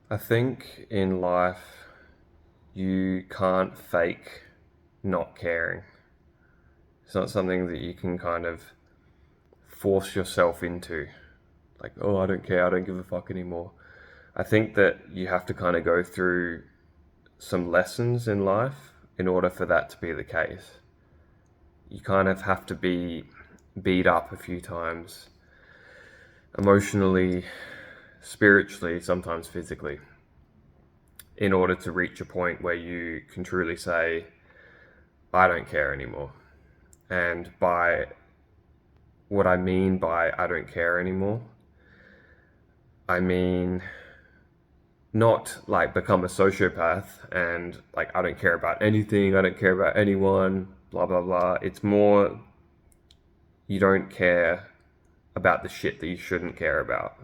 I think in life you can't fake not caring. It's not something that you can kind of force yourself into. Like, oh, I don't care, I don't give a fuck anymore. I think that you have to kind of go through some lessons in life in order for that to be the case. You kind of have to be beat up a few times, emotionally, spiritually, sometimes physically, in order to reach a point where you can truly say, I don't care anymore. And by what I mean by I don't care anymore, I mean not like become a sociopath and like I don't care about anything, I don't care about anyone, blah blah blah. It's more you don't care about the shit that you shouldn't care about,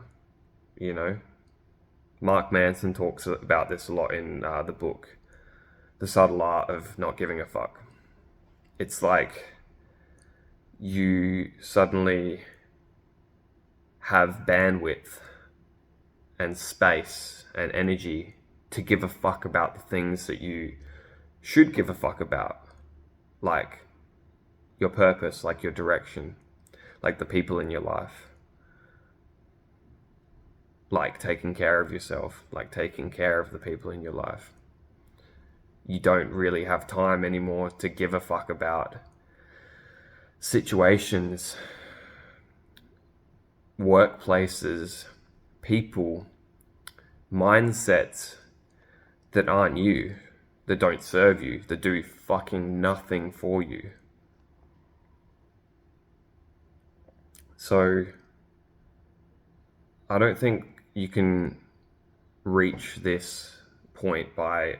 you know? Mark Manson talks about this a lot in the book, The Subtle Art of Not Giving a Fuck. It's like you suddenly have bandwidth and space and energy to give a fuck about the things that you should give a fuck about, like your purpose, like your direction, like the people in your life, like taking care of yourself, like taking care of the people in your life. You don't really have time anymore to give a fuck about situations, workplaces, people, mindsets that aren't you, that don't serve you, that do fucking nothing for you. So I don't think you can reach this point by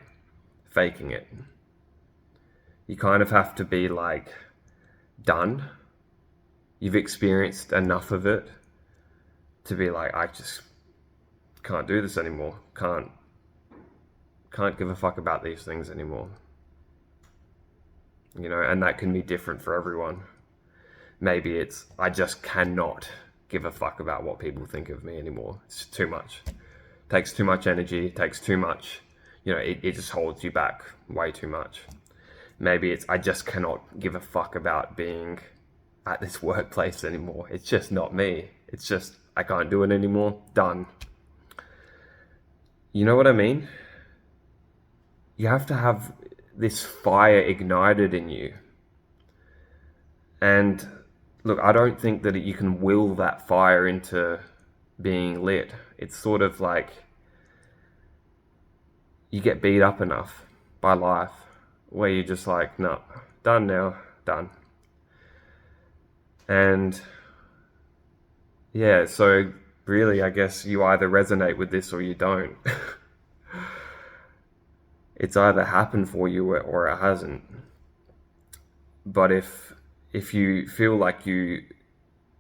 faking it. You kind of have to be like done. You've experienced enough of it to be like, I just can't do this anymore. Can't give a fuck about these things anymore. You know, and that can be different for everyone. Maybe it's I just cannot give a fuck about what people think of me anymore. It's too much. Takes too much energy, takes too much, it just holds you back way too much. Maybe it's I just cannot give a fuck about being at this workplace anymore. It's just not me. It's just I can't do it anymore. Done. You know what I mean? You have to have this fire ignited in you. And look, I don't think that you can will that fire into being lit. It's sort of like you get beat up enough by life where you're just like, no, done now, done. And yeah, so really, I guess you either resonate with this or you don't. It's either happened for you or it hasn't. But if you feel like you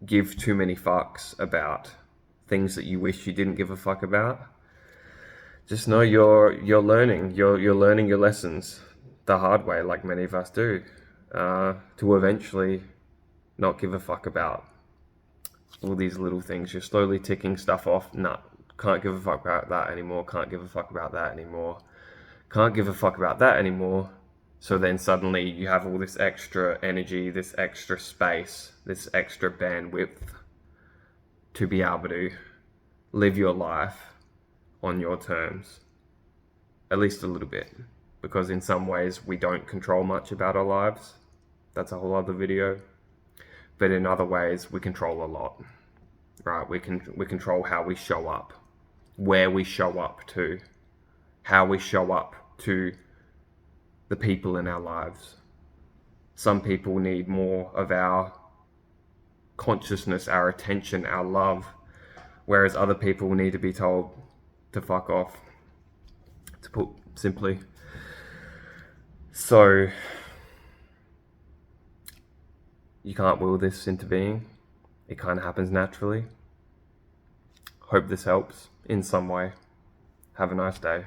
give too many fucks about things that you wish you didn't give a fuck about, just know you're learning. You're learning your lessons the hard way, like many of us do, to eventually not give a fuck about all these little things. You're slowly ticking stuff off. Nah, can't give a fuck about that anymore. Can't give a fuck about that anymore. Can't give a fuck about that anymore. So then suddenly you have all this extra energy, this extra space, this extra bandwidth to be able to live your life on your terms, at least a little bit, because in some ways we don't control much about our lives. That's a whole other video. But in other ways we control a lot, right? We control how we show up, where we show up to, how we show up to the people in our lives. Some people need more of our consciousness, our attention, our love, whereas other people need to be told to fuck off, to put simply. So you can't will this into being. It kind of happens naturally. Hope this helps in some way. Have a nice day.